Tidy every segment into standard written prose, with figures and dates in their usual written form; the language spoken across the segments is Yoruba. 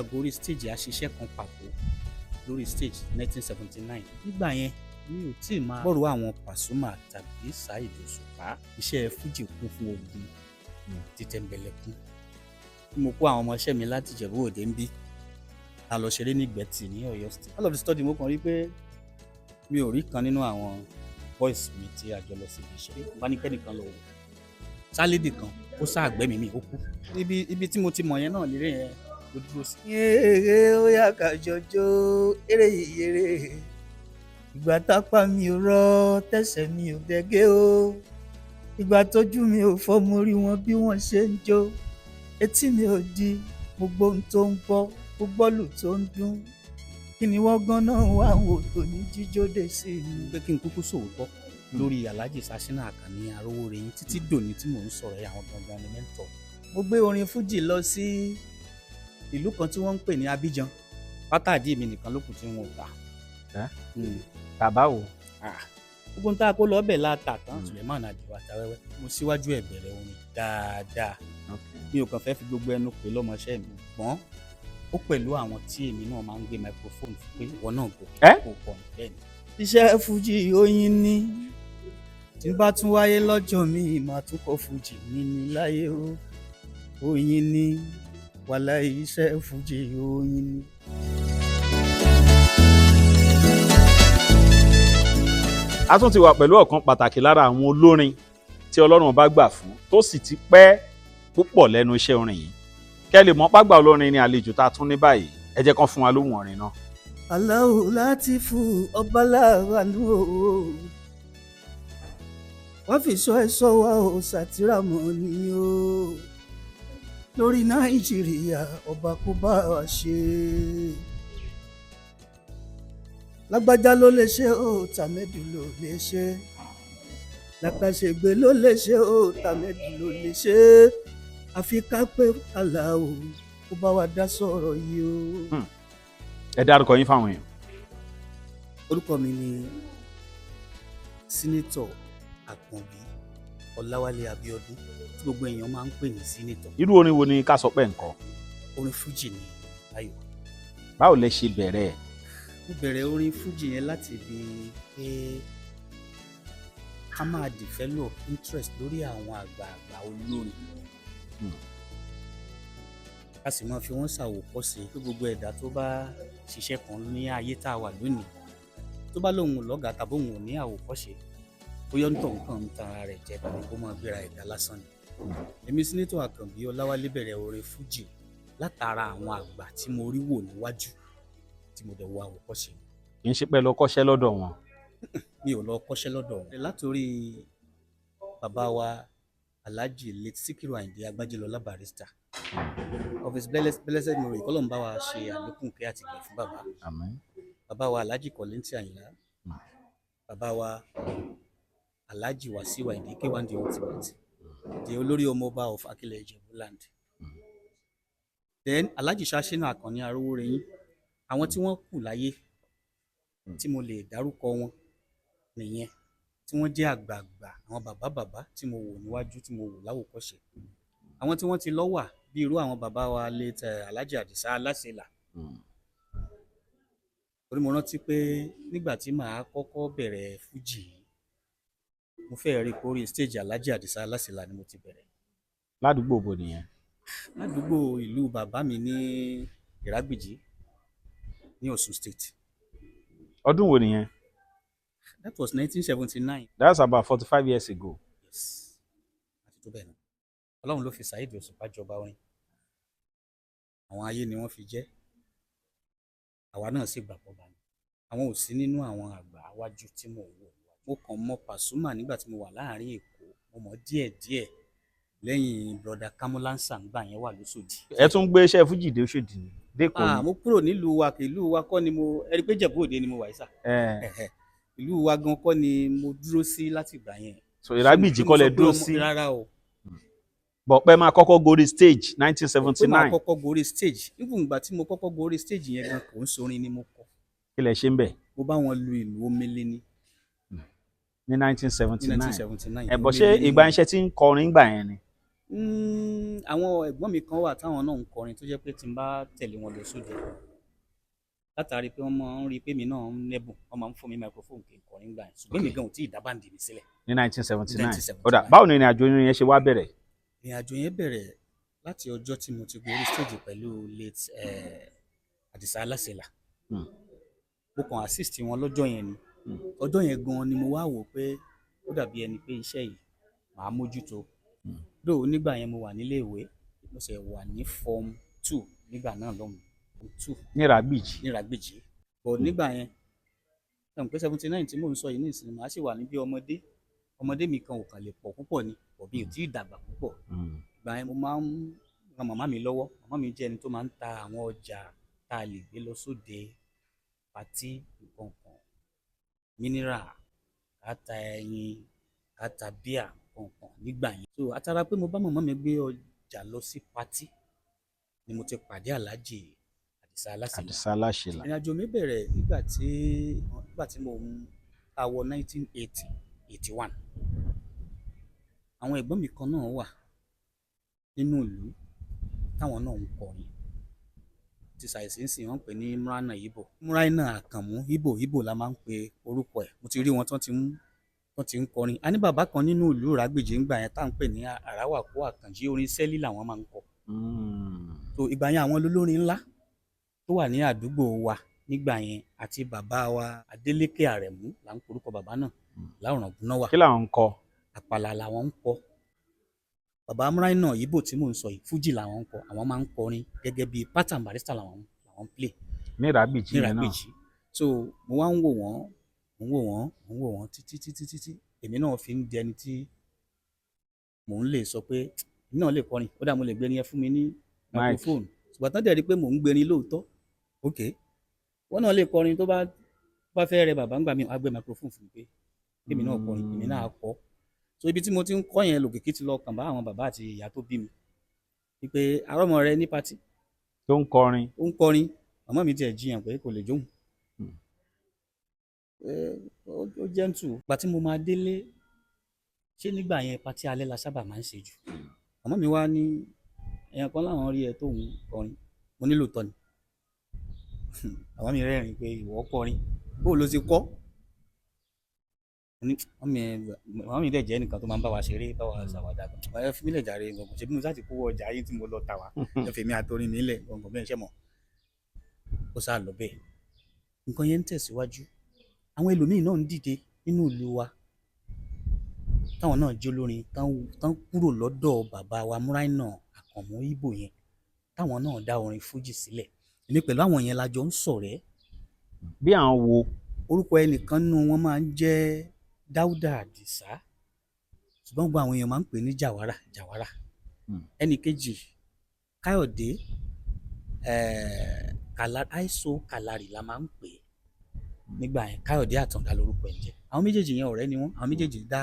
àgórí stage àṣìṣe kan pàtó lórí stage 1979 nígbà yẹn mi ò tí ì máa gbọ́rọ̀ àwọn Pasuma tàbí Saheed Òṣùpá. Iṣẹ́ fújì kún fún ogun títẹ̀mbẹ̀lẹ̀kún. Mo kó àwọn ọmọọṣẹ́ mi láti Ìjẹ̀bú Òde ń bí a lọ ṣeré ní Ìgbẹ́tì ní Ọ̀yọ́ state. All of the study mo kàn rí pé mi ò rí kan nínú àwọn boys mi tí a jọ lọ síbi iṣẹ́. Bá ní kẹ́nìkan lọ wò sálídì kan ó sáàgbẹ́mí mi ó kú. Ibi tí mo ti mọ̀ yẹn náà lérè yẹn ló dúró sí. Eré ó yá ká jọjọ eré ìyèrè ìgbà tápá mi ò rọ tẹsẹ̀ mi ò dẹ́gẹ́ o ìgbà tójú mi ò fọ́ mo rí wọn bí wọ́n ṣe ń jó etí mi ò di mo gbọ́ ohun tó ń bọ́ mo gbọ́ lù tó ń dún kí ni wọ́n gan náà wá wò tó ní jíjóde sí i. pé kí n kúkú sòótọ́ lórí Alhaji Sashina Akanni Arówóreyin títí dòní tí mò ń sọ̀rọ̀ ẹ̀ àwọn gangan ni mẹ́ńtọ̀. Mo gbé orin fújì lọ sí ìlú kan tí wọ́n ń pè ní Abidjan pátádì mi nìkan ló kù tí wọn ò tà. Tàbá wo? Gbogbo ń tá a kó lọ ọbẹ̀ láta tán Suleiman Adiwa Àtàwẹ́wẹ́ mo síwájú ẹ̀ bẹ̀rẹ̀ orin dáadáa mi ò kàn fẹ́ fi gbogbo ẹnu pè lọ́mọṣẹ́ mi gbọ́n ó pẹ̀lú àwọn tí èmi náà máa ń gbé microphone fún pé ìwọ náà kò pọ̀ bẹ́ẹ̀ ni. Iṣẹ́ fújì oyin ni tí n bá tún wáyé lọ́jọ́ mi màá tún kọ fújì mi ní láyé o oyin ni wàláhì iṣẹ́ fújì oyin ni. A tún ti wà pẹ̀lú ọ̀kan pàtàkì lára àwọn olórin tí Ọlọ́run bá gbà fún tó sì ti pẹ́ púpọ̀ lẹ́nu iṣẹ́ orin yìí. Kẹ́ lè mọ̀ pàgbà olórin ni àlejò tá a tún ní báyìí ẹ jẹ́ kán fún wa lóhùn orin náà. Allahu Latifu ọba láàánú o wọ́n fi sọ ẹ̀ṣọ́ wa o ṣàtìrámọ́ ni o lórí Nàìjíríà ọba kó bá wa ṣe lágbájá ló lè ṣe o tàmẹ́dù ló lè ṣe làkàṣègbè ló lè ṣe o tàmẹ́dù ló lè ṣe àfi ká pé Allahu kó bá wa dá sọ̀rọ̀ yìí o. Ẹ dárúkọ yín fáwọn èèyàn. Orúkọ mi ni Sínítọ̀ Àkànbí Ọláwálé Abíọ́dún tí gbogbo èèyàn máa ń pè ní Sínítọ̀. Irú orin wo ni ká sọ pé ǹkọ? Orin fújì ni ayọ̀. Báwo lẹ ṣe bẹ̀rẹ̀ ẹ̀? Mo bẹ̀rẹ̀ orin fújì yẹn láti ibi pé ká máa develop interest lórí àwọn àgbààgbà olórin ká sì máa fi wọ́n ṣàwòkọ́ṣe pé gbogbo ẹ̀dá tó bá ṣiṣẹ́ kan ní ayé tá a wà lónìí tó bá lóun lọ́gàá tàbí òun ò ní àwòkọ́ṣe bóyá ń tọ̀ nǹkan ń tan ara rẹ̀ jẹ tàbí kó máa gbéra ẹ̀dá lásán ni. Èmi Sínítọ̀ Àkànbí Ọláwálé bẹ̀rẹ̀ orin fújì látara àwọn àgbà tí mo rí wò níwájú tí mo dẹ̀ wo àwòkọ́ṣe. Kì í ṣe pé lọ kọ́ṣẹ́ lọ́dọ̀ wọn. Mi ò lọ kọ́ṣẹ́ lọ́dọ̀ wọn. Látòrí bàbá wa Alhaji late Síkírù Àyìndé Agbájélọlá Barrister of his blessed memory kọ́lọ́n bá wa ṣe àlékún kẹ́ àti ìgbà fún bàbá. Àmín. Bàbá wa Alhaji Kọ̀lẹ́ntì Àyìnlá bàbá wa Alhaji Wasiu Àyìndé K1 the ultimate the olórí ọmọọba of Akilẹ̀ Ìjẹ̀bú land. Then Alhaji Sashina Akanni Arówóreyin àwọn tí wọ́n kù láyé tí mo lè dárúkọ wọn nìyẹn tí wọ́n jẹ́ àgbààgbà àwọn bàbá tí mo wò níwájú tí mo wò láwòkọ́ṣe. Àwọn tí wọ́n ti lọ wà bí irú àwọn bàbá wa late Alhaji Àdìsá Aláṣẹlà. Torí mo rántí pé nígbà tí màá kọ́kọ́ bẹ̀rẹ̀ fújì mo fẹ́ rí kórí stage Alhaji Àdìsá Aláṣẹlà ni mo ti bẹ̀rẹ̀. Ládùúgbò bo nìyẹn? Ládùúgbò ìlú bàbá mi ní Ìrágbìjí ní Ọ̀ṣun state. Ọdún wo nìyẹn? That was 1979. That's about 45 years ago. Yes. Àti tó bẹ́ẹ̀ náà. Ọlọ́run ló fi Saheed Òṣùpá jọba orin. Àwọn ayé ni wọ́n fi jẹ́. Àwa náà sì gbàgbọ́ bá ní. Àwọn ò sí nínú àwọn àgbà àwájú tí mo wò. Mo kàn mọ̀ Pasuma nígbà tí mo wà láàárín Èkó. Mo mọ̀ díẹ̀díẹ̀ lẹ́yìn broda Kamulansa ńgbà yẹn wà lóṣòdì. Ẹ tún gbé iṣẹ́ fújì dé Òṣòdì ni? Dẹ́kọ̀ ni? Mo kúrò nílùú wa kì ìlú wa kọ́ ni mo ẹ̀rí pé Ìjẹ̀bú Òde ni mo wà yìí sà. Ìlú wa gan kọ́ ni mo dúró sí láti ìgbà yẹn. So Ìrágbìjí kọ́ lẹ dúró sí? Rárá o. Bọ̀pẹ́ máa kọ́kọ́ gorí stage 1979. Máa kọ́kọ́ gorí stage. Nígbà ìgbà tí mo kọ́kọ́ gorí stage yẹn gan kò ń sorin ni mo kọ. Kí lẹ ṣe ń bẹ̀? Mo bá wọn lu ìlú omele ní. Ní 1979. 1979. Ẹ bọ̀ ṣé ìgbà iṣẹ́ tí ń kọrin gbà yẹn ni? Àwọn ẹ̀gbọ́n mi kan wà táwọn náà ń kọrin tó jẹ́ pé tí n bá tẹ̀lé wọn lọ sóde látàrí pé wọ́n máa ń rí i pé mi náà ń lẹ́bùn wọ́n máa ń fún mi microphone kí n kọrin gbà yẹn ṣùgbọ́n èmi gan ò tí ì dá báǹdì mi sílẹ̀. ní 1979 1979. ó dà báwo ni ìrìn àjò yẹn ṣe wá bẹ̀rẹ̀. ìrìn àjò yẹn bẹ̀rẹ̀ láti ọjọ́ tí mo ti gorí stage pẹ̀lú late Àdìsá Aláṣẹlà. Mo kàn assist wọn lọ́jọ́ yẹn ni ọjọ́ yẹn gan ni mo wá wò pé ó dàbí ẹni pé iṣẹ́ yìí màá mójútó lóò nígbà yẹn mo wà nílé ìwé mo sì wà ní form 2 nígbà náà lọ́hùn 2 ní Ìràgbìjí but nígbà yẹn ẹ̀hún pé 79 tí mò ń sọ yìí ní ìsinmi màá sì wà ní bí ọmọdé mi kan ò kàn lè pọ̀ púpọ̀ ni pọ̀ bí ò tí ì dàgbà púpọ̀ ìgbà yẹn mo máa ń ran màmá mi lọ́wọ́ màmá mi jẹ́ ẹni tó máa ń ta àwọn ọjà tá a lè gbé lọ sóde pàtí nǹkan kan mineral káta ẹyin káta bíà nǹkan nígbà yẹn so àtàrà pé mo bá màmá mi gbé ọjà lọ sí pàtí ni mo ti pàdé Alhaji Àdìsá Aláṣẹlà. ìrìn àjò mi bẹ̀rẹ̀ nígbà tí mo ń awọ 1981 àwọn ẹ̀gbọ́n mi kan náà wà nínú ìlú táwọn náà ń kọrin ti ṣàìsínsì wọ́n pè ní Muraina Àkànmú Ìbò la máa ń pe orúkọ ẹ̀ mo ti rí wọn tán ti ń kọrin a ní bàbá kan nínú ìlú Ìràgbìjí ńgbà yẹn tá à ń pè ní Àràwàkó Àkànjí orin sẹ́lí làwọn máa ń kọ so ìgbà yẹn àwọn olórin ńlá tó wà ní àdúgbò wa nígbà yẹn àti bàbá wa Adélékè Àrẹ̀mú là ń porúkọ bàbá náà láwòrán gúnná wà. kí làwọn ń kọ. àpàlà làwọn ń kọ bàbá Muraina Ìbò tí mò ń sọ yìí fújì làwọn ń kọ àwọn máa ń kọrin gẹ́gẹ́ bíi pattern barrister làwọn ń play. ní Ìràgbìjí yẹn náà so mo wá ń wò wọ́n títí èmi náà fi ń di ẹni tí mò ń lè sọ pé èmi náà lè kọrin ó dà mo lè gbérin yẹn fún mi ní microphone ṣùgbọ́n tán dẹ̀ rí pé mò ń gbérin lóòótọ́ ok wọ́n náà lè kọrin tó bá fẹ́ rẹ bàbá ń gbà mí wá gbé microphone fún mi pé èmi náà kọrin èmi náà kọ so ibi tí mo ti ń kọ́ yẹn lòkìkí ti lọ kàn bá àwọn bàbá àti ìyá tó bí mi wípé arọ́mọ rẹ ní pátì tó ń kọrin màmá mi tiẹ̀ jiyàn pé kò lè jóhùn ó jẹ́ǹtù ìgbà tí mo máa délé ṣé nígbà yẹn pátí alẹ́ la sábà máa ń ṣe jù màmá mi wá ní èèyàn kan láwọn rí ẹ tó ń kọrin mo nílò tọ́ ni màmá mi rẹ́rìn pé ìwọ kọrin bó ló ti kọ́ màmá mi dẹ̀ jẹ́ nìkan tó máa ń bá wa ṣeré bá wa ṣàwádà ẹ fi mí lẹ̀ jàre gbọ̀ngàn ṣe bí mo sá ti kówó ọjà yín tí mo lọ tà wá ẹ fi mí àtọrin mi lẹ̀ gbọ̀ngàn bẹ́ẹ̀ ṣẹ́ mọ̀ ó sá lọ bẹ́ẹ̀ nǹkan yẹn ń tẹ̀síwájú àwọn ẹlòmíín náà ń dìde nínú ìlú wa táwọn náà jẹ́ olórin tán kúrò lọ́dọ̀ bàbá wa Muraina Àkànmú Ìbò yẹn táwọn náà dá orin fújì sílẹ̀ èmi pẹ̀lú àwọn yẹn la jọ ń ṣọ̀rẹ́. bí àwọn wo. orúkọ ẹnìkan nínú wọn máa ń jẹ́ Dáúdà Àdìsá ṣùgbọ́n gbogbo àwọn èèyàn máa ń pè ní Jàwárà ẹnì kejì Káyọ̀dé Àìsó Kàlárì la máa ń pè é nígbà yẹn Káyọ̀dé Àtàndá lórúkọ ẹ̀ jẹ́ àwọn méjèèjì yẹn ọ̀rẹ́ ni wọ́n àwọn méjèèjì dá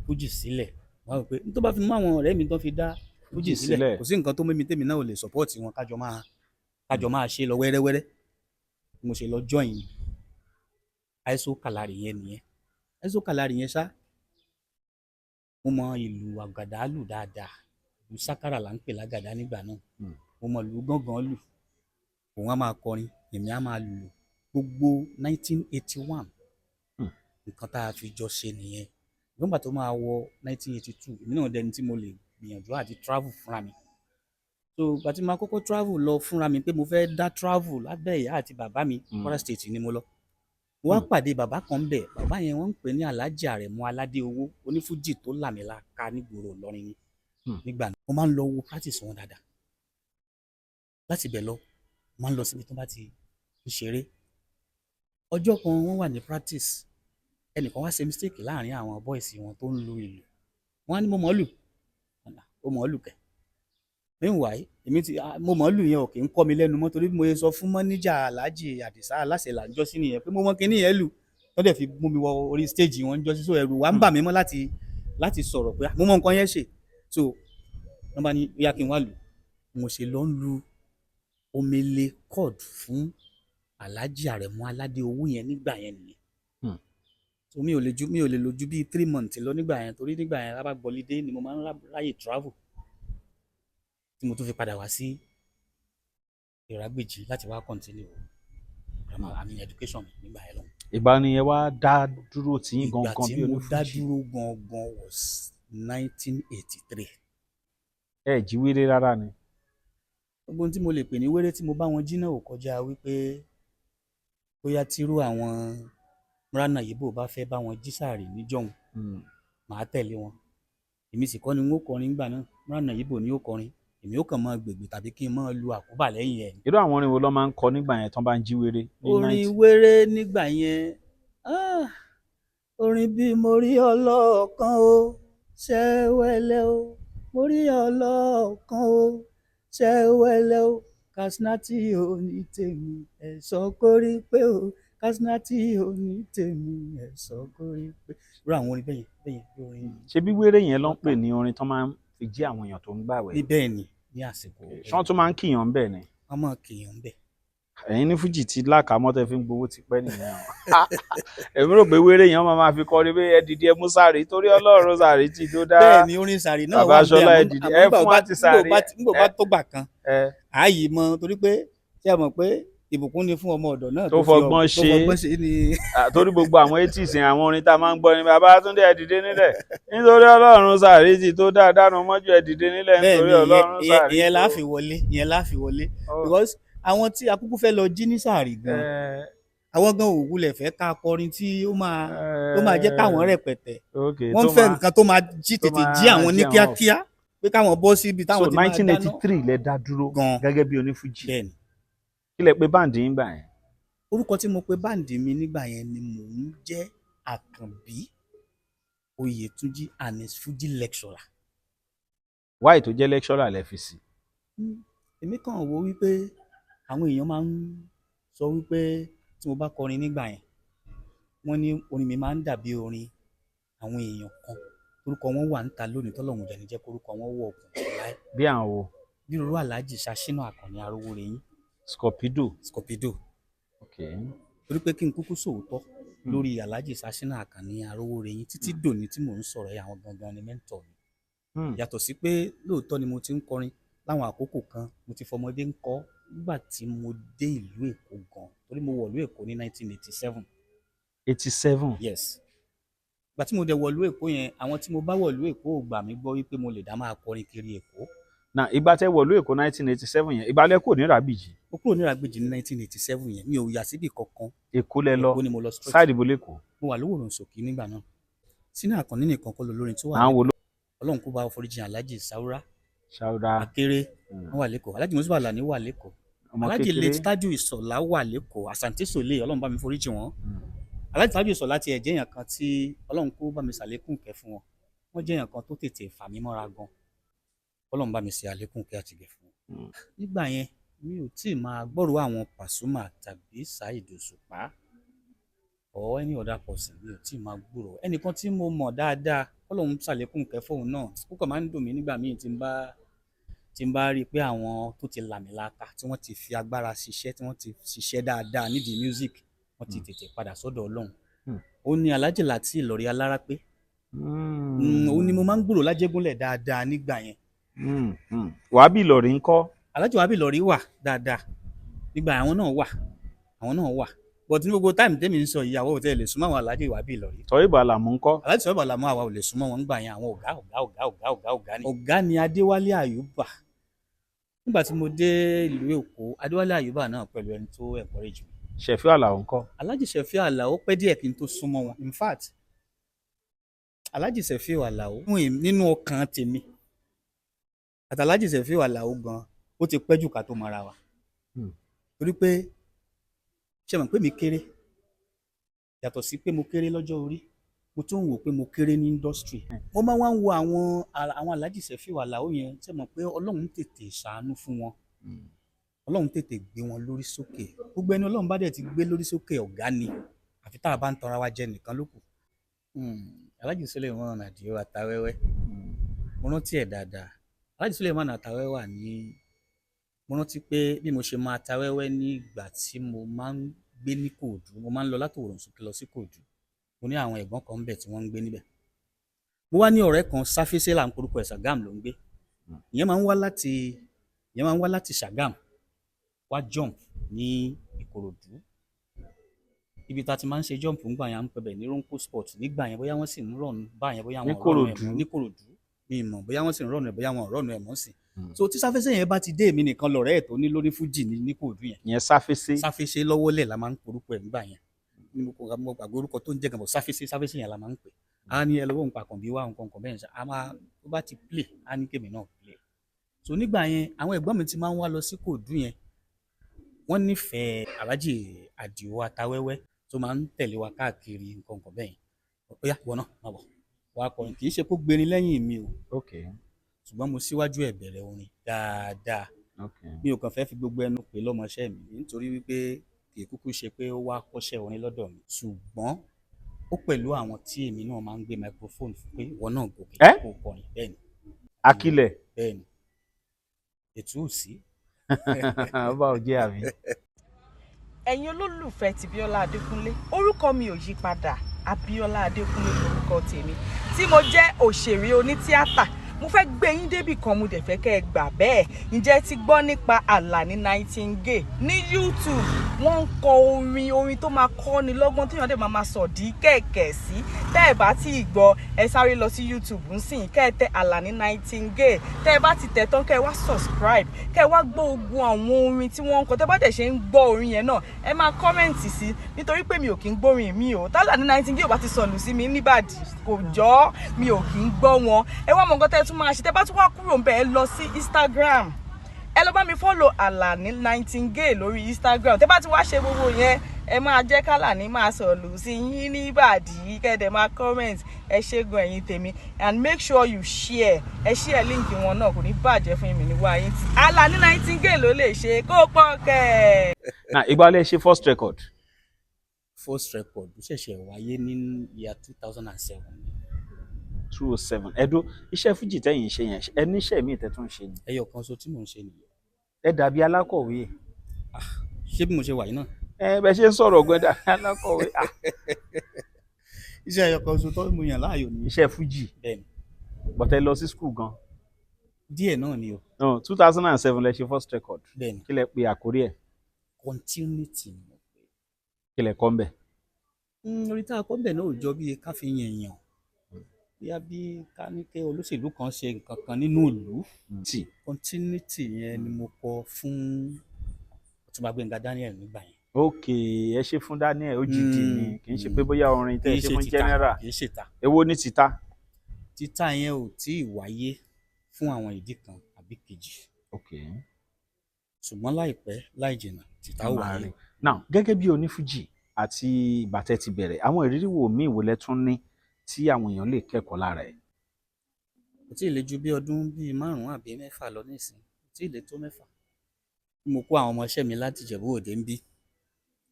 fújì sílẹ̀ wọ́n rò pé tó bá fi mú àwọn ọ̀rẹ́ mi tó fi dá fújì sílẹ̀ kò sí nǹkan tó mímí tèmi náà ò lè sọ́pọ́ọ̀tì wọn kájọ máa ṣe lọ wẹ́rẹ́wẹ́rẹ́ mo ṣe lọ join Àìsó Kàlárì yẹn nìyẹn Àìsó Kàlárì yẹn ṣá mo mọ ìlú àgàdá lù dáadáa ìlú sákàrà là ń pè lágàdá nígbà náà mo mọ ìlú gángan lù òun á máa kọrin èmi á máa lù gbogbo 1981 nǹkan tá a fi jọ ṣe nìyẹn nígbà tó máa wọ 1982 èmi náà dẹni tí mo lè gbìyànjú àti travel fúnra mi so ìgbà tí mo kọ́kọ́ travel lọ fúnra mi pé mo fẹ́ dá travel lábẹ́ ìyá àti bàbá mi Kwara State ni mo lọ mo wá pàdé bàbá kan bẹ̀ bàbá yẹn wọ́n ń pè ní Alhaji Àrẹ̀mú Aládé Owó onífújì tó làmìlaka nígboro Ìlọrin ni nígbà náà mo máa ń lọ wo practice wọn dáadáa láti bẹ̀ lọ mo máa ń lọ síbi tó bá ti ń ṣeré ọjọ́ kan wọ́n wà ní practice ẹnìkan wá ṣe mistake láàrin àwọn boys wọn tó ń lu ìlù wọ́n á ní mo mọ̀ ọ́ lù ó mọ̀ ọ́ lù kẹ̀ meanwhile èmi mo mọ̀ ọ́ lù yẹn ò kì í kọ́ mi lẹ́nu mọ́ torí mo sọ fún mọ́níjà Alhaji Àdìsá Aláṣẹlà ńjọ́ sí nìyẹn pé mo mọ̀ kíní yẹn lù wọ́n dẹ̀ fi mú mi wọ orí stage wọn ńjọ́ sí so ẹ̀rù wa ń bà mí mọ́ láti sọ̀rọ̀ pé mo mọ̀ nǹkan yẹn ṣe so wọ́n bá ní ó yá kí n wá lù mo ṣe lọ ń lu omele chord fún Alhaji Àrẹ̀mú Aládé Owó yẹn nígbà yẹn nìyẹn so mi ò lè lò ju bíi 3 months lọ nígbà yẹn torí nígbà yẹn rábà gbọ́lídé ni mo máa ń ráyè travel tí mo tún fi padà wá sí Ìrágbèjì láti wá continue grammar àmì education mi nígbà yẹn lọ. ìgbà ni ẹ wá dá dúró tí yín ìgbà gangan tí bí mo dá onífújì. dúró gangan was 1983. ẹ jí wéré rárá ni. gbogbo ohun tí mo lè pè ní wéré tí mo bá wọn jí náà ò kọjá wípé bóyá tírú àwọn Murana Yibo bá fẹ́ bá wọn jí sàárì níjọ́hun màá tẹ̀lé wọn. èmi sì kọ́ ni wọ́n kọrin nígbà náà, Murana Yibo ni ó kọrin, èmi ó kàn máa gbègbè tàbí kí n máa lu àkóbà lẹ́yìn ẹ̀. irú àwọn orin wo ló máa ń kọ nígbà yẹn tán bá ń jí wéré ní 90? orin wéré nígbà yẹn orin bíi mo rí ọlọ́ọ̀kan o ṣẹ́wẹ́lẹ́ o, mo rí ọlọ́ọ̀kan o ṣẹ́wẹ́lẹ́ o, Kasinati ò ní tèmi ẹ̀ sọ kórí pé o, Kasinati ò ní tèmi ẹ̀ sọ kórí pé. irú àwọn orin bẹ́yẹn bẹ́yẹn bí orin. ṣé bí wéré yẹn ló ń pè ní orin tán máa ń fi jí àwọn èèyàn tó ń gbààwẹ̀? ní bẹ́ẹ̀ ni ní àsìkò. ṣé wọ́n tún máa ń kìyàn bẹ́ẹ̀ ni? wọ́n máa kìyàn bẹ́ẹ̀. ẹ̀yin ní fújì tí lákàmọ́ tẹ́ fi ń gbowó ti pẹ́ nìyẹn o. èmi rò pé wéré yẹn máa fi kọrin pé ẹ dìde ẹ mú sàárì torí Ọlọ́run sàárì tí tó dá. bẹ́ẹ̀ ni orin sàárì náà wà bẹ́ẹ̀ nígbà bá tó gbà kan ààyè mọ torí pé ṣé ẹ mọ̀ pé ìbùkún ni fún ọmọ ọ̀dọ̀ náà tó fọgbọ́n ṣe ni. torí gbogbo àwọn etí àwọn orin tá a máa ń gbọ́ ni Babátúndé ẹ dìde nílẹ̀ nítorí Ọlọ́run sàárì tí tó dá dáná mọ́jú ẹ dìde nílẹ̀ nítorí Ọlọ́run sàárì. ìyẹn láàfin wọlé because àwọn tí akúkú fẹ́ lọ jí ní sàárì gan àwọn gan ò wulẹ̀ fẹ́ ká kọrin tí ó máa jẹ́ káwọn rẹpẹtẹ wọ́n fẹ́ nǹkan tó máa tètè jí àwọn ní kíákíá pé káwọn bọ́ síbi táwọn ti máa dáná. so 1983 lẹ dá dúró gẹ́gẹ́ bí onífújì. bẹ́ẹ̀ni. kí lẹ pè báǹdì yín gbà yẹn? orúkọ tí mo pe báǹdì mi nígbà yẹn ni mò ń jẹ́ Àkànbí Oyètúnjí and his Fuji lecturer. wáì tó jẹ́ lecturer lẹ fi sí? èmi kàn wò wípé àwọn èèyàn máa ń sọ wípé tí mo bá kọrin nígbà yẹn wọ́n ní orin mi máa ń dàbí orin àwọn èèyàn kan orúkọ wọn wà níta lónìí tọ́lọ́run jẹ́ ní jẹ́ kórúkọ wọn wọ̀ ọ̀gùn láì. bí àwọn wo? bí irú Alhaji Ṣàṣínà Àkànní Arówóreyin. Scorpido. okay. torí pé kí n kúkú sòótọ́ lórí Alhaji Ṣàṣínà Àkànní Arówóreyin títí dòní tí mò ń sọ̀rọ̀ ẹ̀ àwọn gangan ni mẹ́ńtọ̀ mi. yàtọ̀ sí pé lóòótọ́ ni mo ti ń kọrin láwọn àkókò kan mo ti fọmọdé ń kọ́ nígbà tí mo dé ìlú Èkó gan torí mo wọ̀ ìlú Èkó ní 1987. 87? yes. ìgbà tí mo dẹ̀ wọ̀ ìlú Èkó yẹn àwọn tí mo bá wọ̀ ìlú Èkó ò gbà mí gbọ́ wípé mo lè dá máa kọrin kiri Èkó. na ìgbà tẹ́ wọ̀ ìlú Èkó 1987 yẹn ìgbà lẹ kúrò ní Ìrágbèjì? mo kúrò ní Ìrágbèjì ní 1987 yẹn mi ò yà síbì kankan. Èkó lẹ lọ? Èkó ni mo lọ straight. sáàdì bo lẹ́kọ̀ọ́? mo wà lówòrán sòkì nígbà náà. Sínú Àkànní nìkan kọ́ lolórin tó wà lẹ́kọ̀ọ́. Ọlọ́run kó bá foríjì Alhaji Saura Akéré wọ́n wà lẹ́kọ̀ọ́, Alhaji Mùsùlùmí Àlàní wà lẹ́kọ̀ọ́, Alhaji late Tájù Ìsọ̀lá wà lẹ́kọ̀ọ́, Asante Sole Ọlọ́run bá mi foríjì wọn. Alhaji Tájù Ìsọ̀lá ti ẹ̀ jẹ́ èèyàn kan tí Ọlọ́run kó bá mi ṣàlékún kẹ́ fún wọn. wọ́n jẹ́ èèyàn kan tó tètè fà mí mọ́ra gan. Ọlọ́run bá mi ṣe àlékún kẹ́ àtìgẹ̀ fún wọn. nígbà yẹn mi ò tí ì máa gbọ́rọ̀ àwọn Pasuma tàbí Saheed Òṣùpá or any other person mi ò tí ì máa gbọ́rọ̀ ẹnìkan tí mo mọ̀ dáadáa Ọlọ́run ṣàlékún kẹ́ fóun náà púpọ̀ máa ń dùn mí nígbà míì tí n bá rí i pé àwọn tó ti làmìlaka tí wọ́n ti fi agbára ṣiṣẹ́ tí wọ́n ti ṣiṣẹ́ dáadáa nídìí music wọ́n ti tètè padà sọ́dọ̀ Ọlọ́run. ó ní Alhaji Láti Ìlọrí Alárápé. òun ni mo máa ń gbúrò lájẹgúnlẹ̀ dáadáa nígbà yẹn. Wàhábì Ìlọrí ńkọ́? Alhaji Wàhábì Ìlọrí wà dáadáa nígbà àwọn náà wà but ní gbogbo táìmù tẹ́mi ń sọ ìyàwó òtẹ́ lè súnmọ́ àwọn Alhaji Wàhábì Ìlọrí. Sọ̀yìnbó Àlàmú ńkọ́? Alhaji Sọ̀yìnbó Àlàmú àwa ò lè súnmọ́ wọn nígbà yẹn àwọn ọ̀gá ni. ọ̀gá ni Adéwálé Àyùbá. nígbà tí mo dé ìlú Èkó Adéwálé Àyùbá náà pẹ̀lú ẹni tó encourage mi. Ṣẹ̀fí Àlàó ńkọ́? Alhaji Ṣẹ̀fí Àlàó pẹ́ díẹ̀ kí n tó súnmọ́ wọn. in fact Alhaji Ṣẹ̀fí Àlàó nínú ọkàn tèmi àti Alhaji Ṣẹ̀fí Àlàó gan ó ti pẹ́ jù ká tó mọ́ra wa. torí pé ṣe mọ̀ pé mi kéré yàtọ̀ sí pé mo kéré lọ́jọ́ orí mo tún ń wò pé mo kéré ní industry. mo máa wá ń wo àwọn Alhaji Ṣẹ̀fí Àlàó yẹn ṣe mọ̀ pé Ọlọ́run tètè ṣàánú fún wọn Ọlọ́run tètè gbé wọn lórí sókè gbogbo ẹni Ọlọ́run bá dẹ̀ ti gbé lórí sókè ọ̀gá ni àfi tá a bá ń tanra wa jẹ nìkan ló kù. Alhaji Suleiman Àdìó Àtàwẹ́wẹ́ mo rántí ẹ̀ dáadáa. Alhaji Suleiman Àtàwẹ́wẹ́ wà ní mo rántí pé bí mo ṣe máa Àtàwẹ́wẹ́ ní ìgbà tí mo máa ń gbé ní Kòòdú mo máa ń lọ láti Òròǹsókè lọ sí Kòòdú mo ní àwọn ẹ̀gbọ́n kan ńbẹ̀ tí wọ́n ń gbé níbẹ̀. mo wá ní ọ̀rẹ́ kan Sáfẹ́sẹ́ là ń korúkọ ẹ̀ Sàgámù ló ń gbé ìyẹn máa ń wá láti ìyẹn máa ń wá láti Ṣàgámù wá jump ní Ìkòròdú. Ibi tá a ti máa ń ṣe jump ńgbà yẹn à ń pè bẹ̀ ní Ronco Sport nígbà yẹn, bóyá wọ́n sì ń run báyẹn, bóyá wọn ò run ẹ̀ mọ́ ní Ìkòròdú mi ì mọ̀, bóyá wọ́n sì ń run ẹ̀, bóyá wọn ò run ẹ̀ mọ́ sí. So tí sáfẹ́sẹ́ yẹn bá ti dé, èmi nìkan lọ̀rẹ́ ẹ̀ tó ní lórí Fújì ní Ìkòròdú yẹn. Ìyẹn sáfẹ́sẹ́ lọ́wọ́lẹ̀ la máa ń porúkọ ẹ̀ nígbà yẹn. Mo gbàgbé orúkọ tó ń jẹ́ gan-an, sáfẹ́sẹ́ yẹn la máa ń pè. A ní ẹ lọ́wọ́ nǹkan Àkànbí wá nǹkan bẹ́ẹ̀ ṣá, a máa tó bá ti play a ní kémi náà play. So nígbà yẹn àwọn ẹ̀gbọ́n mi ti máa ń wá lọ sí Ìkòròdú yẹn, wọ́n nífẹ̀ẹ́ Alhaji Àdìó Atawẹ́wẹ́ tó máa ń tẹ̀lé wa káàkiri nǹkan bẹ́ẹ̀ yẹn. Ó yá ìwọ náà má bọ̀ wá kọrin, kì í ṣe kó gbérin lẹ́yìn mi o, ṣùgbọ́n mo síwájú ẹ̀ bẹ̀rẹ̀ orin dáadáa. Mi ò kàn fẹ́ fi gbogbo ẹnu pè lọ́mọṣẹ́ mi nítorí wípé kì í kúkú ṣe pé ó wá kọ́ṣẹ́ orin lọ́dọ̀ mi, ṣùgbọ́n ó pẹ̀lú àwọn tí èmi náà máa ń gbé microphone fún pé ìwọ náà gòkè kó kọrin. Bẹ́ẹ̀ ni Akílẹ̀ bẹ́ẹ̀ ni ètò ò sí. ọba ò jẹ́ àmì. Ẹ̀yin olólùfẹ́ ti Bíọ́lá Adékúnlé, orúkọ mi ò yí padà, Abíọ́lá Adékúnlé lórúkọ tèmi tí mo jẹ́ òṣèré onítíátà. Mo fẹ́ gbé yín débì kan, mo dẹ̀ fẹ́ kẹ́ ẹ gbà bẹ́ẹ̀. Ǹjẹ́ ti gbọ́ nípa Àlàní Nightingale ní YouTube? Wọ́n ń kọ orin tó máa kọ́ ni lọ́gbọ́n tí èèyàn dẹ̀ máa sọ̀dí kẹ̀kẹ́ sí. Tẹ́ ẹ bá tí ì gbọ́, ẹ sáré lọ sí YouTube nsìn, kẹ́ ẹ tẹ Àlàní Nightingale. Tẹ́ ẹ bá ti tẹ̀ tán, kẹ́ ẹ wá subscribe, kẹ́ ẹ wá gbọ́ ogun àwọn orin tí wọ́n ń kọ. Tẹ́ bá dẹ̀ ṣe ń gbọ́ orin yẹn náà, ẹ máa kọ́mẹ̀ǹtì sí, nítorí pé mi ò kí ń gbórin mi o. Àlàní Nightingale bá ti sọnù sí mi níbàdí kò jọ́, mi ò kí ń gbọ́ wọn. Ẹ wá mọ̀ nǹkan tẹ́ ẹ tún máa ṣe, tẹ́ bá tún wá kúrò ńbẹ̀, ẹ lọ sí Instagram, ẹ lọ bá mi follow Àlàní Nightingale lórí Instagram. Tẹ́ bá ti wá ṣe gbogbo yẹn, ẹ máa jẹ́ k'Àlàní máa sọ̀lù sí yín níbàdí, kẹ́dẹ̀ máa comment. Ẹ ṣé gan ẹ̀yin tèmi, and make sure you share, ẹ share link wọn náà, kò ní bàjẹ́ fún mi níwá yín tí Àlàní Nightingale ló lè ṣe kó pọ̀ kẹ́. Na ìgbà lẹ ṣe first record ṣẹ̀ṣẹ̀ wáyé ní year 2007. 2007. Ẹ̀dùn iṣẹ́ Fújì tẹ́yìn ṣe yẹn, ẹ níṣẹ́ mi tẹ́tún ṣe ni. Ẹyọ kan so tí mò ń ṣe nìyẹn. Ẹ dàbí alákọ̀wé. Ṣé bí mo ṣe wà yìí náà? Bẹ́ẹ̀ ṣe ń sọ̀rọ̀ ọ̀gbọ́n dàbí alákọ̀wé. Iṣẹ́ ẹyọ kan so tó mo yàn láàyò ni. Iṣẹ́ Fújì. Bẹ́ẹ̀ni. But ẹ lọ sí school gan. Díẹ̀ náà ni o. No, 2007 lẹ ṣe first record. Bẹ́ẹ̀ni. Kí lẹ pe àkórí ẹ̀? Continuity ni mo pè. Kí lẹ kọ́ ń bẹ̀? Orí tá a kọ́ ń bẹ̀ náà ò jọ bí ká fi yẹ̀yàn. Bóyá bí ká ní pé olóṣèlú kan ṣe nǹkan kan nínú ìlú. Continuity yẹn ni mo kọ fún Ọ̀túnba Gbénga Daniel nígbà yẹn. Ok, ẹ ṣe fún Daniel OGD ni, kì í ṣe pé bóyá orin tẹ́ ẹ ṣe fún general. Kì í ṣe ta. Èwo ní títà? Títà yẹn ò tí ì wáyé fún àwọn ìdí kan àbí kejì. Ok. Ṣùgbọ́n láìpẹ́ láì jìnnà títà ó wáyé. Now gẹ́gẹ́ bí onífújì àti ìgbà tẹ́ ti bẹ̀rẹ̀, àwọn ìrírí wo míì wo lẹ tún ní tí àwọn èèyàn lè kẹ́kọ̀ọ́ lára ẹ̀? Kò tí ì lè ju bí ọdún bíi 5 àbí 6 lọ nísìnyí, kò tí ì lè tó 6. Mo kó àwọn ọmọọṣẹ́ mi láti Ìjẹ̀bú Òde ń bí,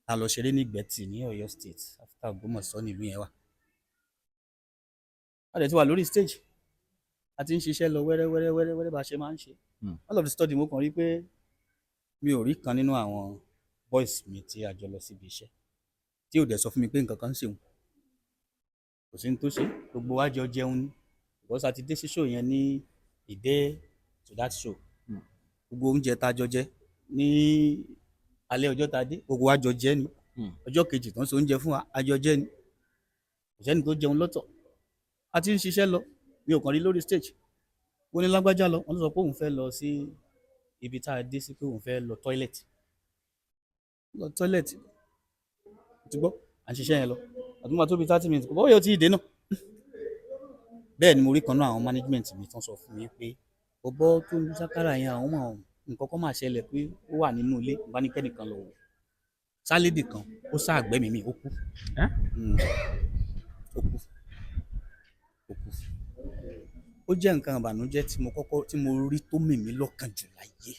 a lọ ṣeré ní Ìgbẹ́tì ní Ọ̀yọ́ State, after Ògbómọ̀ṣọ́ nílùú yẹn wà. A dẹ̀ ti wà lórí stage, a ti ń ṣiṣẹ́ lọ wẹ́rẹ́wẹ́rẹ́ bá ṣe máa ń ṣe. All of the study mo kàn rí pé mi ò rí kan nínú àwọn boys mi tí a jọ lọ síbi iṣẹ́ tí ò dẹ̀ sọ fún mi pé nǹkan kan ń ṣe òun. Kò sí ní tó ṣe, gbogbo wa jọ jẹun ní, because a ti dé sí show yẹn ní a day to that show. Gbogbo oúnjẹ tá a jọ jẹ ní alẹ́ ọjọ́ tá a dé, gbogbo wa jọ jẹ ni. Ọjọ́ kejì tó ń ṣe oúnjẹ fún wa, a jọ jẹ ni. Kò sẹ́ni tó jẹun lọ́tọ̀. A ti ń ṣiṣẹ́ lọ, mi ò kàn rí lórí stage. Wọ́n ní lágbájá lọ, wọ́n sọ pé òun fẹ́ lọ sí ibi tá a dé sí, pé òun fẹ́ lọ toilet. Lọ toilet. Ti gbọ́, à ń ṣiṣẹ́ yẹn lọ. Àtúmọ̀ tó bí 30 minutes, kò bọ́ yóò tí ì dé náà. Bẹ́ẹ̀ ni mo rí kan náà àwọn management mi tán sọ fún mi pé ọ̀bọ tó ń lu sákárà yẹn àwọn ọmọ nǹkan kan máa ṣẹlẹ̀ pé ó wà nínú ilé, bá ní kẹ́nìkan lọ wò. Sálídì kan, ó sá àgbẹ̀mí mi, ó kú. Ó kú. Ó jẹ́ nǹkan ìbànújẹ́ tí mo rí tó mì mí lọ́kàn jù láyé.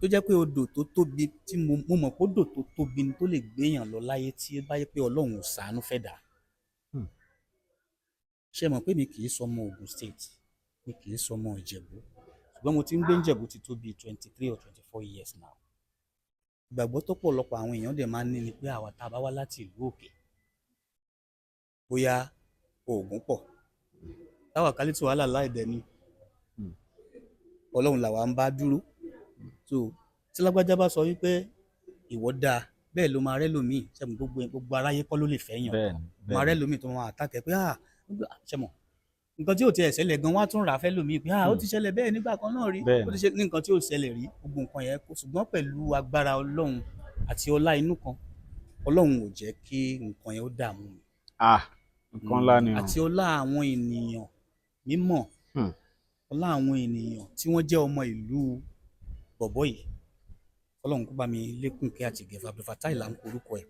Tó jẹ́ pé odò tó tóbi tí mo mọ̀ pé odò tó tóbi ni tó lè gbéyàn lọ láyé tí ó bá yẹ pé Ọlọ́run ò ṣàánú fẹ́ dà. Ṣé mọ̀ pé mi kì í sọmọ Ògùn State, mi kì í sọmọ Ìjẹ̀bú, ṣùgbọ́n mo ti ń gbé Ìjẹ̀bú ti tó bí 23 or 24 years now. Ìgbàgbọ́ tó pọ̀lọpọ̀ àwọn èèyàn dẹ̀ máa ń ní ni pé àwa tá a bá wá láti ìlú òkè, bóyá oògùn pọ̀, táwa kálí tí wàhálà láìdẹ ni. ọlọ́run làwa ń bá dúró. So tí lágbájá bá sọ wípé ìwọ dáa bẹ́ẹ̀ ló máa rẹ́ lòmíì ṣẹ́mu gbogbo aráyé kọ́ ló lè fẹ́ yàn bẹ́ẹ̀ni máa rẹ́ lòmíì tó máa àtàkẹ́ pé ṣẹ́mu nǹkan tí ò tiẹ̀ ṣẹlẹ̀ gan wá tún rà fẹ́ lòmíì pé ó ti ṣẹlẹ̀ bẹ́ẹ̀ nígbà kan náà rí ó ti ṣe ní nǹkan tí ò ṣẹlẹ̀ rí gbogbo nǹkan yẹn kó ṣùgbọ́n pẹ̀lú agbára ọlọ́run àti ọlá inú kan ọlọ́run ò jẹ́ kí nǹkan yẹn ó dààmú mi. Nǹkan ńlá ni o. àti ọlá àwọn ènìyàn mímọ́ ọlá àwọn ènìyàn tí wọ́n jẹ́ ọmọ ìlú bọ̀bọ̀ yìí ọlọ́run kó bá mi lékún kí àti gẹ̀fà Abdulfatai là ń korúkọ ẹ̀.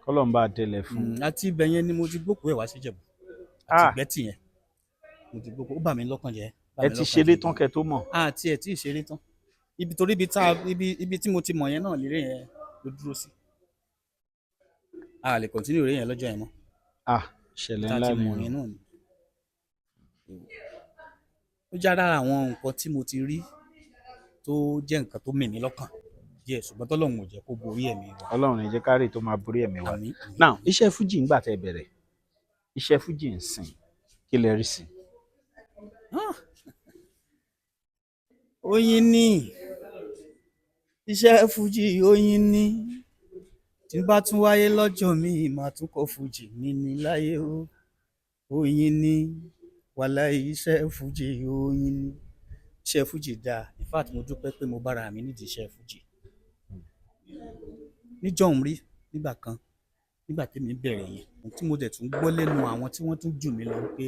kọ́lọ́n bá délẹ̀ fún. àti ibẹ̀ yẹn ni mo ti gbókùú ẹ̀ wá sí Ìjẹ̀bú àti ìgbẹ́tì yẹn mo ti gbókùú ó bà mí lọ́kàn jẹ́. ẹ ti ṣeré tán kẹ́ tó mọ̀. àti ẹ̀ tí ì ṣeré tán torí ibi tí mo ti mọ̀ yẹn náà lérè yẹn ló dúró sí. a lè kọ̀ntínú rẹ̀ yẹn lọ́jọ́ yẹn mọ́. ìṣẹ̀lẹ̀ ńlá ni o. ó já lára àwọn nǹkan tí mo ti rí tó jẹ́ nǹkan tó mì mí lọ́kàn díẹ̀ ṣùgbọ́n tọ́lọ́run ò jẹ́ kó borí ẹ̀mí wa. ọlọ́run ẹ jẹ́ ká rí tó máa borí ẹ̀mí wa. now iṣẹ́ fújì ń gbà tẹ́ bẹ̀rẹ̀ iṣẹ́ fújì ń sìn kí lẹ rí sí. oyin ní iṣẹ́ fújì oyin ní tí n bá tún wáyé lọ́jọ́ mi màá tún kọ fújì mi ní láyé o oyin ní wàláhì iṣẹ́ fújì oyin ní iṣẹ́ fújì dáa in fact mo dúpẹ́ pé mo bára mi nídìí iṣẹ́ fújì níjọ́un rí nígbà kan nígbà tèmi bẹ̀rẹ̀ yẹn tí mo dẹ̀ tún gbọ́ lẹ́nu àwọn tí wọ́n tún jù mí lọ pé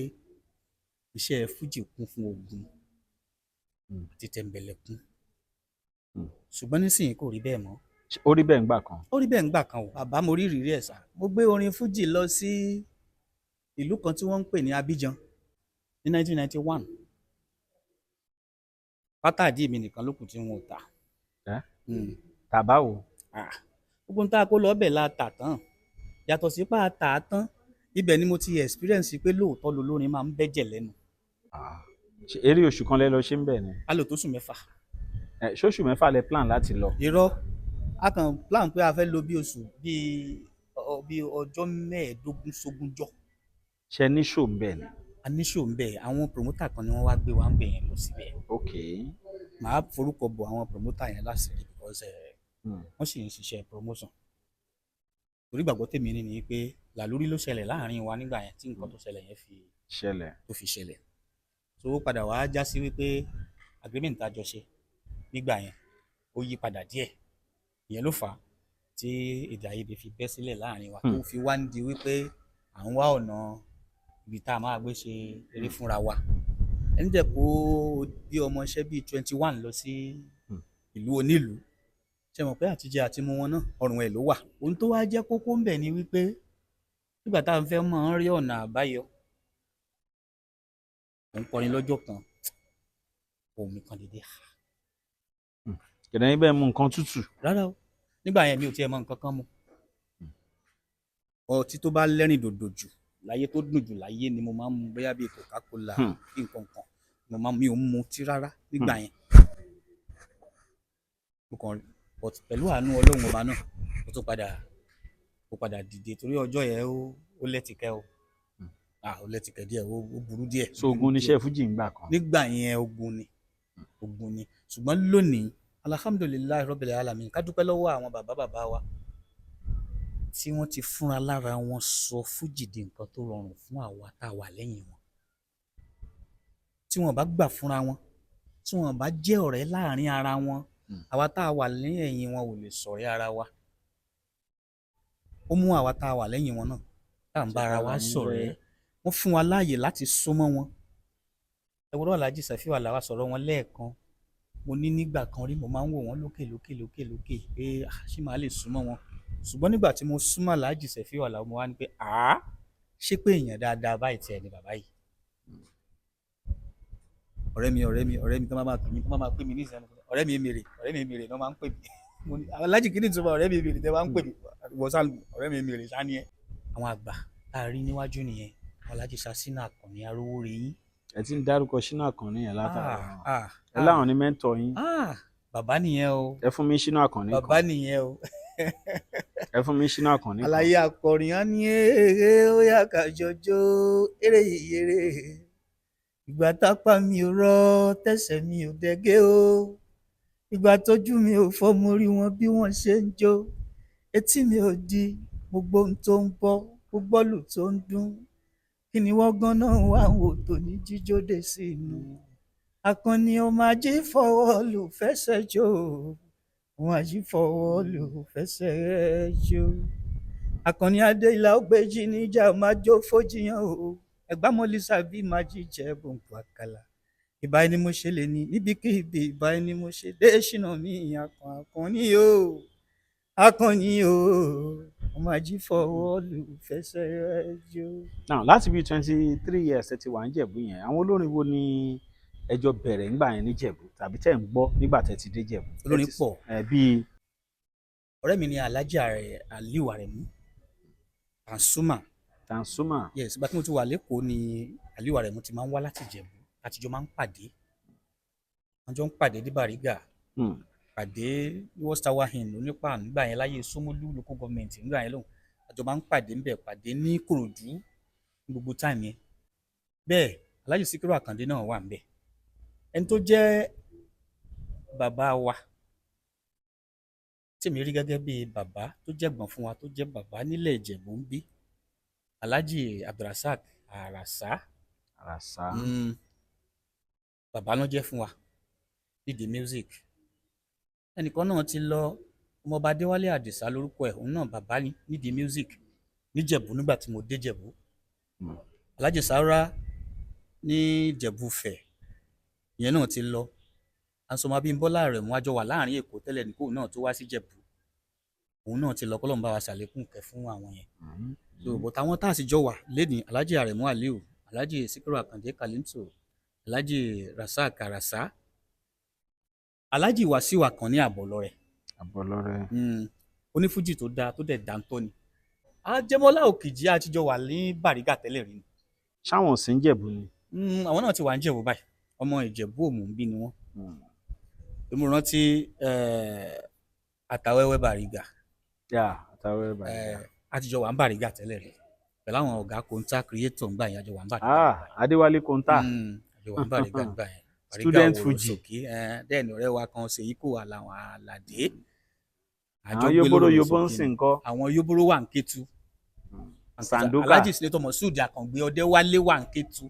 iṣẹ́ fújì kún fún ogun àti tẹ̀m̀bẹ̀lẹ̀kún ṣùgbọ́n nísìnyí kò rí bẹ́ẹ̀ mọ́. ó rí bẹ́ẹ̀ ńgbà kan. ó rí bẹ́ẹ̀ ńgbà kan o àbá mo rí ìrírí ẹ̀ sá mo gbé orin fújì lọ sí ìlú kan tí wọ́n ń pè ní Abidjan ní 1991 pátá àdí mi nìkan ló kù tí wọn ò tà. tàbá o. gbogbo ń tá a kó lọ ọbẹ̀ la tà tán yàtọ̀ sí pa tà á tán ibẹ̀ ni mo ti experience pé lóòótọ́ lolórin máa ń bẹ́jẹ̀ lẹ́nu. eré oṣù kan lẹ lọ ṣe ń bẹ̀ ni. a lò tó oṣù mẹ́fà. ṣóṣù mẹ́fà lẹ plan láti lọ. irọ́ a kàn plan pé a fẹ́ lò bí oṣù bíi ọjọ́ mẹ́ẹ̀ẹ́dógún sógúnjọ́. ṣe ní ṣò ń bẹ̀ ni. a ní ṣò ń bẹ̀ àwọn promoter kan ni wọ́n wá gbé wa ń bẹ̀ yẹn lọ síbẹ̀. ok. màá forúkọ bọ àwọn promoter yẹn láṣìírí because wọ́n sì ń ṣiṣẹ́ promotion. torí ìgbàgbọ́ tèmi ni pé làlórí ló ṣẹlẹ̀ láàrin wa nígbà yẹn tí nǹkan tó ṣẹlẹ̀ yẹn fi ṣẹlẹ̀ tó padà wá já sí wípé agreement tá a jọ ṣe nígbà yẹn ó yí padà díẹ̀ ìyẹn ló fà á tí èdè àìyedè fi bẹ́ sílẹ̀ láàrin wa tó fi wá ń di wípé à ń wá ọ̀nà ibi tá a máa gbé ṣe eré fúnra wa ẹni dẹ̀ kó bí ọmọọṣẹ́ bíi 21 lọ sí ìlú onílùú ṣe mọ̀ pé àtijẹ àti mu wọn náà ọrùn ẹ̀ ló wà ohun tó wá jẹ́ kókó ń bẹ̀ ni wípé nígbà tá a fẹ́ mọ̀ ń rí ọ̀nà àbáyọ òun kọrin lọ́jọ́ kan òun mi kan dédé. kìdá yín bẹ́ẹ̀ mu nǹkan tútù. rárá o nígbà yẹn mi ò tiẹ̀ mọ nǹkan kan mu ọtí tó bá lẹ́rìn dòdò jù láyé tó dùn jù láyé ni mo máa ń mu bóyá bíi Coca-Cola bí nǹkan kan mi ò ń mu tí rárá nígbà yẹn but pẹ̀lú àánú Ọlọ́run ọba náà ó padà dìde torí ọjọ́ yẹn ó lẹ́tìkẹ́ o ó lẹ́tìkẹ́ díẹ̀ ó burú díẹ̀. so ogun níṣẹ́ fújì ńgbà kan. nígbà yẹn ogun ni ṣùgbọ́n lónìí alhamdulilayi rabbil alamin ká dúpẹ́ lọ́wọ́ àwọn bàbá wa tí wọ́n ti fúnra lára wọn sọ fújì di nǹkan tó rọrùn fún àwa tá a wà lẹ́yìn wọn tí wọ́n bá gbà fúnra wọn tí wọ́n bá jẹ́ ọ̀rẹ́ láàrin ara wọn àwa tá a wà lẹ́yìn wọn ò lè ṣọ̀rẹ́ ara wa ó mú àwa tá a wà lẹ́yìn wọn náà tá à ń bá ara wa ṣọ̀rẹ́ wọ́n fún wa láàyè láti súnmọ́ wọn ẹwúrọ̀ Alhaji Sefiu Alao sọ̀rọ̀ wọn lẹ́ẹ̀kan mo ní nígbà kan rí mo máa ń wò wọ́n lókè pé ṣé màá lè súnmọ́ wọn ṣùgbọ́n nígbà tí mo súnmọ́ Alhaji Sefiu Alao mo wá ní pé ṣé pé èèyàn dáadáa báyìí tiẹ̀ ni bàbá yìí ọ̀rẹ́ mi tó máa pè mí ní ìsẹ́nu ọ̀rẹ́ mi mèrè ló máa ń pè mí mo ní Alhaji kí ni ìtumọ̀ ọ̀rẹ́ mi mèrè tẹ́ máa ń pè mí wọ́sàn ọ̀rẹ́ mi mèrè sáni ẹ̀. àwọn àgbà tá a rí níwájú nìyẹn Alhaji Sasina Àkànní Arówóreyìn. ẹ ti ń dárúkọ Ṣínà Àkànní yẹn látara ẹ láwọn ní mẹ́ńtọ̀ yín. bàbá nìyẹn o. ẹ fún mi Ṣínà Àkànní kan. bàbá nìyẹn o. ẹ fún mi Ṣínà Àkànní kan. àlàyé akọrin á ní eré ó yá ká jọjọ eré ìyèrè ìgbà tápá mi ò rọ tẹsẹ̀ mi ò dẹgẹ́ o, ìgbà tójú mi ò fọ́ mo rí wọn bí wọ́n ṣe ń jó, etí mi ò di mo gbọ́ ohun tó ń bọ́, mo gbọ́ lù tó ń dún, kí ni wọ́n gan náà wá wò tó ní jíjóde sí inú. Akànni ọmọ ajé fọwọ́ lù fẹsẹ̀ jó, ọmọ ajé fọwọ́ lù fẹsẹ̀ jó. Akànni Adéìlà Ògbéjì níjà máa jó fojìyàn o, Ẹ̀gbámọ̀lísà bí máa jíjẹ gbòǹgbò àkàlà. Ìbà ẹni mo ṣe lè ní níbikíbi, ìbà ẹni mo ṣe dé ṣìnà mí Akànni o, Akànni o, ọmọ ajé fọwọ́ lù fẹsẹ̀ jó. now láti bíi 23 years ẹ ti wà ní Jẹ̀bú yẹn, àwọn olórin wo ni ẹjọ́ bẹ̀rẹ̀ ńgbà yẹn ní Jẹ̀bú tàbí tẹ̀ ń gbọ́ nígbà tẹ̀ ti dé Jẹ̀bú? Olórin pọ̀. Bíi Ọ̀rẹ́ mi ni Alhaji Aliu Aremu Tansuma. Yes, ìgbà tí mo ti wà lẹ́kọ̀ọ́ ni Aliu Aremu ti máa ń wá láti Ìjẹ̀bú, àtijọ́ máa ń pàdé. Wọ́n jọ ń pàdé ní Bàrígà, pàdé ní Worcester Wahin onípa nígbà yẹn láyé Ṣómólú local government nígbà yẹn lóhùn. Àjọ máa ń pàdé ńbẹ̀, pàdé ní Ìkòròdú ní gbogbo táìmù yẹn. Bẹ́ẹ̀ Alhaji Síkírù Àkàndé náà wà ńbẹ̀. Ẹni tó jẹ́ bàbá wa tí mi rí gẹ́gẹ́ bí bàbá tó jẹ́gbọ́n fún wa, tó jẹ́ bàbá nílẹ̀ Ìjẹ̀bú ń bí, Alhaji Abdulrasaq Àràsá. Bàbá ló jẹ́ fún wa nídìí music. Ẹnìkan náà ti lọ, ọmọọba Adéwálé Àdìsá lórúkọ ẹ̀, òun náà bàbá ní nídìí music níjẹ̀bú nígbà tí mo dé Jẹ̀bú. Alhaji Sáúrà ní Ìjẹ̀bú Fẹ̀, ìyẹn náà ti lọ. Àsọmọ Abímbọ́lá Àrẹ̀mú àjọ wà láàrin Èkó tẹ́lẹ̀ ní kó náà tó wá sí Jẹ̀bú, òun náà ti lọ, kọ́lọ́run bá wa ṣàlékún kẹ́ fún àwọn yẹn. So but àwọn tá a sì jọ wà lénìí, Alhaji Aremu Aliu, Alhaji Síkírù Àkàndé Kalimto, Alhaji Rasaq Àràsá, Alhaji Wasiu Àkànní Àbọ̀lọ́rẹ̀. Onífújì tó dáa tó dẹ̀ dáńtọ́ ni. Ajẹ́mọ́lá Òkìjí àtijọ́ wà ní Bàrígà tẹ́lẹ̀ rí ni. Ṣáwọn sì ń Jẹ̀bú ni? Àwọn náà ti wà ń Jẹ̀bú báyìí, ọmọ Ìjẹ̀bú Òmùbí ni wọ́n. Mo rántí Àtàwẹ́wẹ́ Bàrígà. Àtàwẹ́wẹ́ Bàrígà. Àtijọ́ wà ń Bàrígà tẹ́lẹ̀ rí pẹ̀lú àwọn ọ̀gá Konta creator ńgbà yẹn, àjọ wà ń Bàrígà. Adéwálé Konta. Àjọ wà ń Bàrígà ńgbà yẹn. Student Fuji. Dẹ́ni ọ̀rẹ́ wa kan Ṣèyíkò Àlàwọ̀n Àlàdé. Àwọn yóbóró yóbó ń sìn kọ́. Àwọn yóbóró wà ń Kétu. Sandoka. Alhaji Senator Moshood Àkàngbé Ọdẹ́wálé wà ń Kétu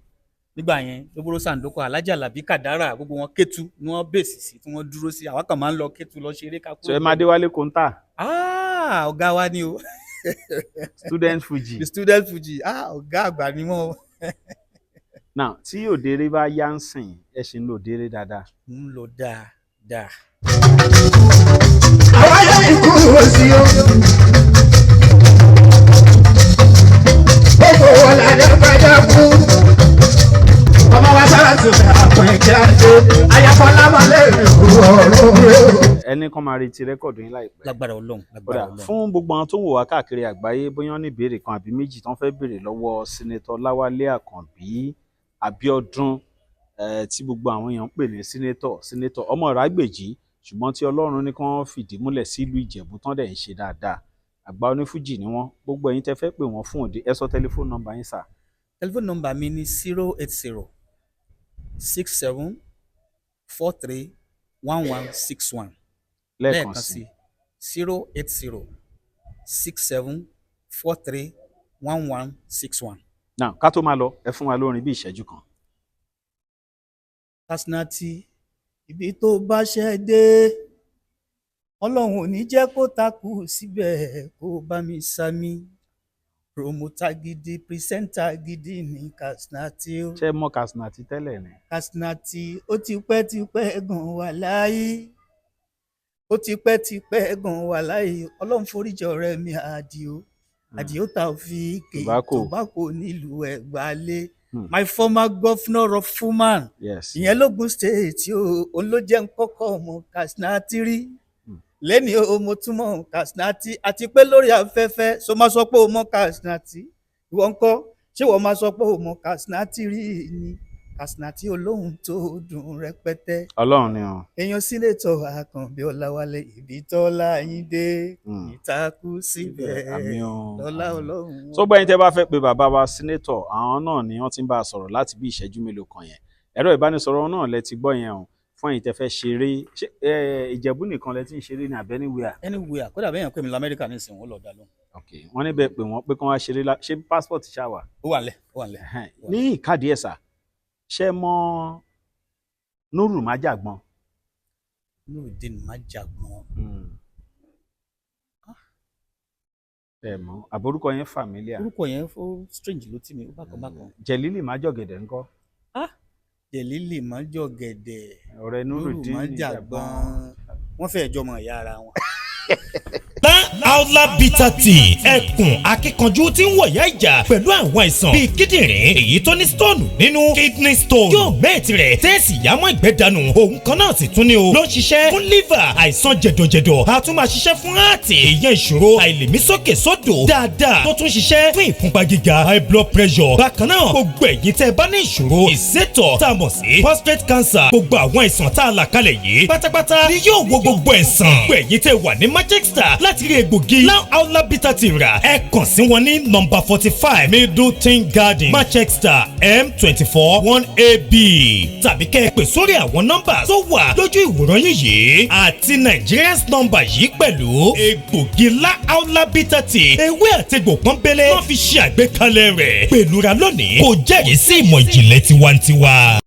nígbà yẹn. Yóbóró Sandoka, Alhaji Alabi Kadara, gbogbo wọn Kétu ni wọ́n bèsì sí tí wọ́n dúró sí. Àwa kan máa ń lọ Kétu lọ ṣeré kákó. So ẹ máa Adéwálé Konta. Ọ̀gá wa ni o. Student Fuji. The Student Fuji. Ọ̀gá àgbà ni wọ́n. Now tí òdèrè bá yá ń sìn, ẹ ṣì ń lò òdèrè dáadáa. ń lọ dáadáa. Àwa yẹ ikú òsì o. Gbogbo wọn là ní ọgbẹ́jọ́ kú. Ọmọ wa sára tó fẹ́ àpọ̀ ẹ̀jẹ̀ àti ayafọlá máa lè rí ọ̀rọ̀. Ẹni kan máa retí rẹ́kọ̀dù yín láìpẹ́. Lágbára Ọlọ́run, lágbára Ọlọ́run. Fún gbogbo àwọn tó ń wò wá káàkiri àgbáyé, bóyá ní ìbéèrè kan àbí méjì tán fẹ́ béèrè lọ́wọ́ Senator Láwálé Àkànbí Abíọ́dún, tí gbogbo àwọn èèyàn ń pè ní Senator ọmọ Ìrágbèjì, ṣùgbọ́n tí Ọlọ́run ní kí wọ́n fìdí múlẹ̀ sílùú Ìjẹ̀bú tán dẹ̀ ń ṣe dáadáa. Àgbà onífújì ni wọ́n. Gbogbo ẹ̀yin tẹ́ fẹ́ pè wọ́n fún òde, ẹ sọ tẹlifóònù nọ́mbà yín sà. Tẹlifóònù nọ́mbà mi ni 080 67 43 1161. Lẹ́ẹ̀kan sí 080 67 43 1161. Now ká tó máa lọ, ẹ fún wa lórin bí ìṣẹ́jú kan. Kasinati, ibi tó bá ṣẹ́ dé, Ọlọ́run ò ní jẹ́ kó takú síbẹ̀, kó bá mi sami. Promoter gidi, presenter gidi ní Kasinati o. Ṣé mọ̀ Kasinati tẹ́lẹ̀ ni? Kasinati ó ti pẹ́ gan wà láyé. Ó ti pẹ́ gan wà láyé. Ọlọ́run foríjì ọ̀rẹ́ mi Àdìó Taofeek Tobacco nílùú Ẹ̀gbálé. My former governor of Fuman. Yes. Ìyẹn l'Ógùn State o, òun ló jẹ́ ń kọ́kọ́ ọmọ Kasinati rí. Lẹ́ni o mo túmọ̀ Kasinati àti pé lórí afẹ́fẹ́ so máa sọ pé o mọ Kasinati. Ìwọ ńkọ́, ṣé wọ́n máa sọ pé o mọ Kasinati rí ni? Katsina tí olóhùn tó dùn rẹpẹtẹ. Ọlọ́run ni o. èèyàn sínétọ̀ Àkànbí Ọláwálé ibi tọ́lá yín dé ìtakú síbẹ̀ lọ́lá Ọlọ́run. tó gbẹ́yìn tẹ́ bá fẹ́ pe bàbá wa sínétọ̀ àwọn náà ni wọ́n ti ń bá a sọ̀rọ̀ láti bí ìṣẹ́jú mélòó kan yẹn. ẹ̀rọ ìbánisọ̀rọ̀ náà lẹ ti gbọ́ yẹn o fún ẹ̀yin tẹ́ fẹ́ ṣeré. Ìjẹ̀bú nìkan lẹ ti ń ṣeré ní àbẹ́ anywhere kódà bẹ́ẹ̀ yẹn pè mí lamẹ́ríkà ní ìsìn wọn lọ́ọ́ dá lóhùn. wọ́n níbẹ̀ pé wọ́n pé kí wọ́n wá ṣeré ṣé passport ṣáà wà. ó wà lẹ̀. ní ìkádìí ẹ̀sà ṣe mọ Nuru Májàgbọ́n. Nurudeen Májàgbọ́n. ẹ mọ̀ àbórúkọ yẹn familiar. orúkọ yẹn ó strange ló tì mí ó bákan. Jẹ̀lílì Májọ̀gẹ̀dẹ̀ ńkọ́. Jẹ̀lílì Májọ̀gẹ̀dẹ̀. ọ̀rẹ́ Nurudeen Májàgbọ́n. wọ́n fẹ́ẹ́ jọmọ ìyá ara wọn. Aula Bitter Tea ẹkùn akíkanjú tí ń wọ̀yá ìjà pẹ̀lú àwọn àìsàn bíi kíndìnrín èyí tó ní stone nínú kidney stone yóò mẹ́ẹ̀tì rẹ̀ tẹ́ẹ̀sì yámọ́ ìgbẹ́ dànù òun kan náà sì tún ní o ló ń ṣiṣẹ́ fún liver àìsàn jẹ̀dọ̀jẹ̀dọ̀ a tún máa ṣiṣẹ́ fún heart èèyàn ìṣòro àìlèmí sókè sódò dáadáa tó tún ṣiṣẹ́ fún ìfúnpá gíga high blood pressure bákan náà gbogbo ẹ̀yin tẹ́ bá ní ìṣòro ìsétọ̀ tá a mọ̀ sí prostate cancer gbogbo àwọn àìsàn tá a là kalẹ̀ yìí pátápátá ni yóò wo gbogbo ẹ̀sán gbogbo ẹ̀yin tẹ́ wà ní Manchester láti rí egbògi Aula Bitter Tea rà ẹ kàn sí wọn ní nọ́mbà 45 Middleton Garden Manchester M24 1AB tàbí kẹ́ ẹ pè sórí àwọn nọ́mbà tó wà lójú ìwòran yìí àti Nigerians nọ́mbà yìí pẹ̀lú egbògi Aula Bitter Tea ewé àtegbò pọ́nbélé wọ́n fi ṣe àgbékalẹ̀ rẹ̀ pẹ̀lúra lónìí kò jẹ́rìí sí ìmọ̀ ìjìnlẹ̀ tiwantiwa.